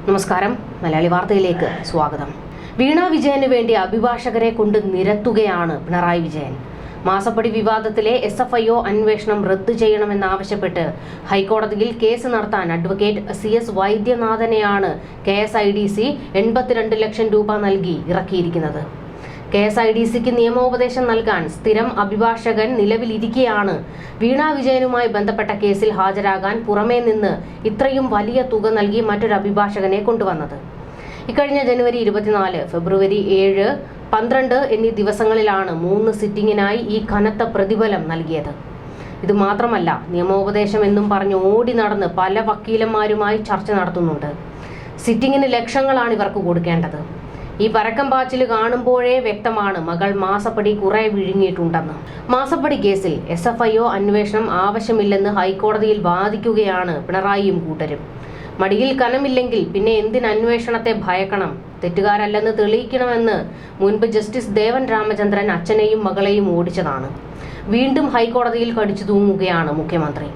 നമസ്കാരം, മലയാളി വാർത്തയിലേക്ക് സ്വാഗതം. വീണ വിജയന് വേണ്ടി അഭിഭാഷകരെ കൊണ്ട് നിരത്തുകയാണ് പിണറായി വിജയൻ. മാസപ്പടി വിവാദത്തിലെ SFIO അന്വേഷണം റദ്ദു ചെയ്യണമെന്നാവശ്യപ്പെട്ട് ഹൈക്കോടതിയിൽ കേസ് നടത്താൻ അഡ്വക്കേറ്റ് CS വൈദ്യനാഥനെയാണ് KSIDC 82 ലക്ഷം രൂപ നൽകി ഇറക്കിയിരിക്കുന്നത്. KSIDCക്ക് നിയമോപദേശം നൽകാൻ സ്ഥിരം അഭിഭാഷകൻ നിലവിലിരിക്കെയാണ് വീണ വിജയനുമായി ബന്ധപ്പെട്ട കേസിൽ ഹാജരാകാൻ പുറമേ നിന്ന് ഇത്രയും വലിയ തുക നൽകി മറ്റൊരു അഭിഭാഷകനെ കൊണ്ടുവന്നത്. ഇക്കഴിഞ്ഞ ജനുവരി 24, ഫെബ്രുവരി 7, 12 എന്നീ ദിവസങ്ങളിലാണ് 3 സിറ്റിംഗിനായി ഈ കനത്ത പ്രതിഫലം നൽകിയത്. ഇത് മാത്രമല്ല, നിയമോപദേശം എന്നും പറഞ്ഞ് ഓടി നടന്ന് പല വക്കീലന്മാരുമായി ചർച്ച നടത്തുന്നുണ്ട്. സിറ്റിംഗിന് ലക്ഷങ്ങളാണ് ഇവർക്ക് കൊടുക്കേണ്ടത്. ഈ പരക്കം പാച്ചിൽ കാണുമ്പോഴേ വ്യക്തമാണ് മകൾ മാസപ്പടി കുറെ വിഴുങ്ങിയിട്ടുണ്ടെന്ന്. മാസപ്പടി കേസിൽ SFIO അന്വേഷണം ആവശ്യമില്ലെന്ന് ഹൈക്കോടതിയിൽ വാദിക്കുകയാണ് പിണറായിയും കൂട്ടരും. മടിയിൽ കനമില്ലെങ്കിൽ പിന്നെ എന്തിന് അന്വേഷണത്തെ ഭയക്കണം? തെറ്റുകാരല്ലെന്ന് തെളിയിക്കണമെന്ന് മുൻപ് ജസ്റ്റിസ് ദേവൻ രാമചന്ദ്രൻ അച്ഛനെയും മകളെയും ഓടിച്ചതാണ്. വീണ്ടും ഹൈക്കോടതിയിൽ കടിച്ചു തൂങ്ങുകയാണ് മുഖ്യമന്ത്രി.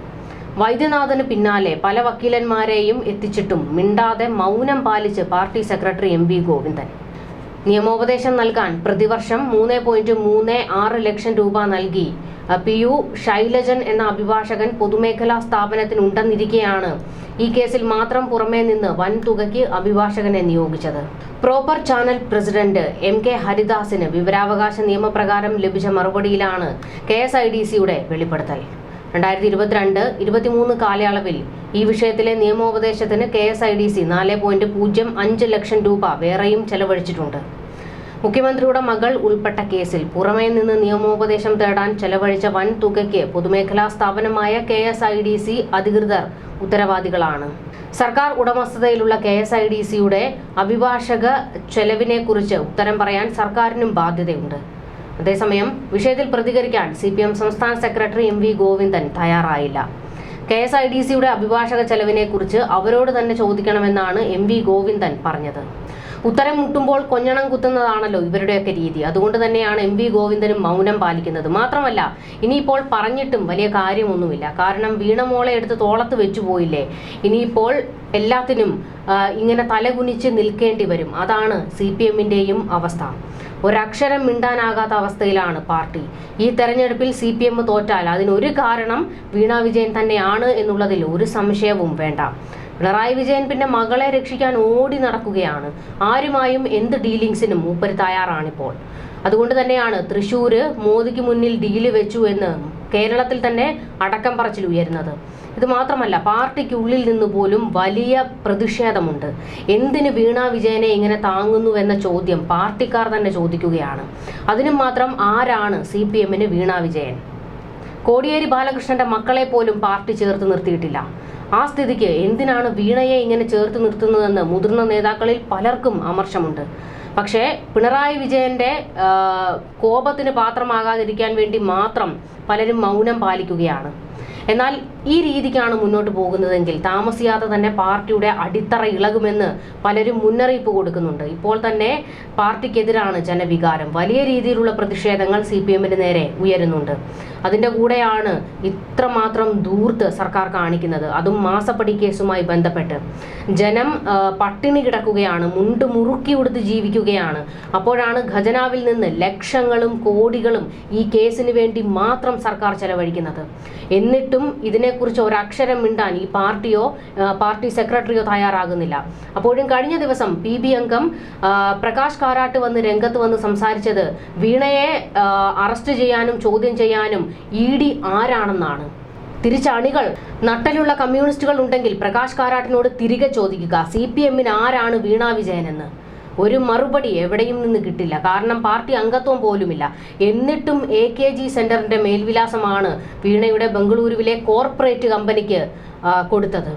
വൈദ്യനാഥന് പിന്നാലെ പല വക്കീലന്മാരെയും എത്തിച്ചിട്ടും മിണ്ടാതെ മൗനം പാലിച്ച് പാർട്ടി സെക്രട്ടറി MV ഗോവിന്ദൻ. നിയമോപദേശം നൽകാൻ പ്രതിവർഷം 3.36 ലക്ഷം രൂപ നൽകി PU ശൈലജൻ എന്ന അഭിഭാഷകൻ പൊതുമേഖലാ സ്ഥാപനത്തിനുണ്ടെന്നിരിക്കെയാണ് ഈ കേസിൽ മാത്രം പുറമേ നിന്ന് വൻ തുകയ്ക്ക് അഭിഭാഷകനെ നിയോഗിച്ചത്. പ്രോപ്പർ ചാനൽ പ്രസിഡന്റ് MK ഹരിദാസിന് വിവരാവകാശ നിയമപ്രകാരം ലഭിച്ച മറുപടിയിലാണ് KSIDCയുടെ വെളിപ്പെടുത്തൽ. 2022-23 കാലയളവിൽ ഈ വിഷയത്തിലെ നിയമോപദേശത്തിന് KSIDC 4.05 ലക്ഷം രൂപ വേറെയും ചെലവഴിച്ചിട്ടുണ്ട്. മുഖ്യമന്ത്രിയുടെ മകൾ ഉൾപ്പെട്ട കേസിൽ പുറമേ നിന്ന് നിയമോപദേശം തേടാൻ ചെലവഴിച്ച വൻ തുകയ്ക്ക് പൊതുമേഖലാ സ്ഥാപനമായ KSIDC അധികൃതർ ഉത്തരവാദികളാണ്. സർക്കാർ ഉടമസ്ഥതയിലുള്ള KSIDCയുടെ അഭിഭാഷക ചെലവിനെക്കുറിച്ച് ഉത്തരം പറയാൻ സർക്കാരിനും ബാധ്യതയുണ്ട്. അതേസമയം വിഷയത്തിൽ പ്രതികരിക്കാൻ CPM സംസ്ഥാന സെക്രട്ടറി MV ഗോവിന്ദൻ തയ്യാറായില്ല. KSIDCയുടെ അഭിഭാഷക ചെലവിനെക്കുറിച്ച് അവരോട് തന്നെ ചോദിക്കണമെന്നാണ് MV ഗോവിന്ദൻ പറഞ്ഞത്. ഉത്തരം മുട്ടുമ്പോൾ കൊഞ്ഞണം കുത്തുന്നതാണല്ലോ ഇവരുടെയൊക്കെ രീതി. അതുകൊണ്ട് തന്നെയാണ് MV ഗോവിന്ദനും മൗനം പാലിക്കുന്നത്. മാത്രമല്ല, ഇനിയിപ്പോൾ പറഞ്ഞിട്ടും വലിയ കാര്യമൊന്നുമില്ല. കാരണം വീണമോളെ എടുത്ത് തോളത്ത് വെച്ചു പോയില്ലേ. ഇനിയിപ്പോൾ എല്ലാത്തിനും ഇങ്ങനെ തലകുനിച്ച് നിൽക്കേണ്ടി വരും. അതാണ് CPMന്റെയും അവസ്ഥ. ഒരക്ഷരം മിണ്ടാനാകാത്ത അവസ്ഥയിലാണ് പാർട്ടി. ഈ തെരഞ്ഞെടുപ്പിൽ CPM തോറ്റാൽ അതിനൊരു കാരണം വീണ വിജയൻ തന്നെയാണ് എന്നുള്ളതിൽ ഒരു സംശയവും വേണ്ട. പിണറായി വിജയൻ പിന്നെ മകളെ രക്ഷിക്കാൻ ഓടി നടക്കുകയാണ്. ആരുമായും എന്ത് ഡീലിങ്സിനും മൂപ്പര് തയ്യാറാണിപ്പോൾ. അതുകൊണ്ട് തന്നെയാണ് തൃശ്ശൂര് മോദിക്ക് മുന്നിൽ ഡീല് വെച്ചു എന്ന് കേരളത്തിൽ തന്നെ അടക്കം പറച്ചിൽ ഉയരുന്നത്. ഇത് മാത്രമല്ല, പാർട്ടിക്കുള്ളിൽ നിന്ന് പോലും വലിയ പ്രതിഷേധമുണ്ട്. എന്തിന് വീണ വിജയനെ ഇങ്ങനെ താങ്ങുന്നുവെന്ന ചോദ്യം പാർട്ടിക്കാർ തന്നെ ചോദിക്കുകയാണ്. അതിനും മാത്രം ആരാണ് CPMന് വീണ വിജയൻ? കോടിയേരി ബാലകൃഷ്ണന്റെ മക്കളെ പോലും പാർട്ടി ചേർത്ത് നിർത്തിയിട്ടില്ല. ആ സ്ഥിതിക്ക് എന്തിനാണ് വീണയെ ഇങ്ങനെ ചേർത്ത് നിർത്തുന്നതെന്ന് മുതിർന്ന നേതാക്കളിൽ പലർക്കും അമർഷമുണ്ട്. പക്ഷേ പിണറായി വിജയന്റെ കോപത്തിന് പാത്രമാകാതിരിക്കാൻ വേണ്ടി മാത്രം പലരും മൗനം പാലിക്കുകയാണ്. എന്നാൽ ഈ രീതിക്കാണ് മുന്നോട്ട് പോകുന്നതെങ്കിൽ താമസിയാതെ തന്നെ പാർട്ടിയുടെ അടിത്തറ ഇളകുമെന്ന് പലരും മുന്നറിയിപ്പ് കൊടുക്കുന്നുണ്ട്. ഇപ്പോൾ തന്നെ പാർട്ടിക്കെതിരാണ് ജനവികാരം. വലിയ രീതിയിലുള്ള പ്രതിഷേധങ്ങൾ CPMന് നേരെ ഉയരുന്നുണ്ട്. അതിൻ്റെ കൂടെയാണ് ഇത്രമാത്രം ധൂർത്ത് സർക്കാർ കാണിക്കുന്നത്. അതും മാസപ്പടി കേസുമായി ബന്ധപ്പെട്ട് ജനം പട്ടിണി കിടക്കുകയാണ്, മുണ്ട് മുറുക്കി ഉടുത്ത് ജീവിക്കുകയാണ്. അപ്പോഴാണ് ഖജനാവിൽ നിന്ന് ലക്ഷങ്ങളും കോടികളും ഈ കേസിന് വേണ്ടി മാത്രം സർക്കാർ ചെലവഴിക്കുന്നത്. എന്നിട്ടും ഇതിനെക്കുറിച്ച് ഒരക്ഷരം മിണ്ടാൻ ഈ പാർട്ടി സെക്രട്ടറിയോ തയ്യാറാകുന്നില്ല. അപ്പോഴും കഴിഞ്ഞ ദിവസം PB അംഗം പ്രകാശ് കാരാട്ട് രംഗത്ത് വന്ന് സംസാരിച്ചത് വീണയെ അറസ്റ്റ് ചെയ്യാനും ചോദ്യം ചെയ്യാനും ED ആരാണെന്നാണ്. തിരിച്ചണികൾ നട്ടലുള്ള കമ്മ്യൂണിസ്റ്റുകൾ ഉണ്ടെങ്കിൽ പ്രകാശ് കാരാട്ടിനോട് തിരികെ ചോദിക്കുക, CPMന് ആരാണ് വീണ വിജയനെന്ന്. ഒരു മറുപടി എവിടെയും നിന്ന് കിട്ടില്ല. കാരണം പാർട്ടി അംഗത്വം പോലുമില്ല. എന്നിട്ടും AKG സെന്ററിന്റെ മേൽവിലാസമാണ് വീണയുടെ ബംഗളൂരുവിലെ കോർപ്പറേറ്റ് കമ്പനിക്ക് കൊടുത്തത്.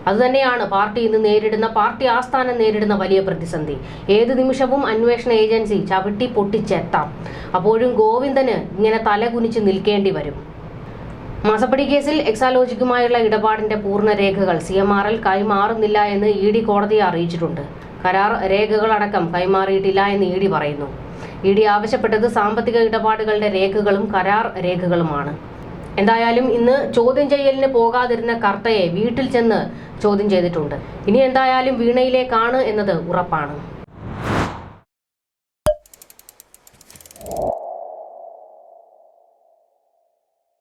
അതുതന്നെയാണ് പാർട്ടി ആസ്ഥാനം നേരിടുന്ന വലിയ പ്രതിസന്ധി. ഏത് നിമിഷവും അന്വേഷണ ഏജൻസി ചവിട്ടി പൊട്ടിച്ചെത്താം. അപ്പോഴും ഗോവിന്ദന് ഇങ്ങനെ തലകുനിച്ച് നിൽക്കേണ്ടി വരും. മാസപ്പടി കേസിൽ എക്സാലോജിക്കുമായുള്ള ഇടപാടിന്റെ പൂർണ്ണ രേഖകൾ CMRL കൈമാറുന്നില്ല എന്ന് ED കോടതിയെ അറിയിച്ചിട്ടുണ്ട്. കരാർ രേഖകളടക്കം കൈമാറിയിട്ടില്ല എന്ന് ED പറയുന്നു. ED ആവശ്യപ്പെട്ടത് സാമ്പത്തിക ഇടപാടുകളുടെ രേഖകളും കരാർ രേഖകളുമാണ്. എന്തായാലും ഇന്ന് ചോദ്യം ചെയ്യലിന് പോകാതിരുന്ന കർത്തയെ വീട്ടിൽ ചെന്ന് ചോദ്യം ചെയ്തിട്ടുണ്ട്. ഇനി എന്തായാലും വീണയിലേക്കാണ് എന്നത് ഉറപ്പാണ്.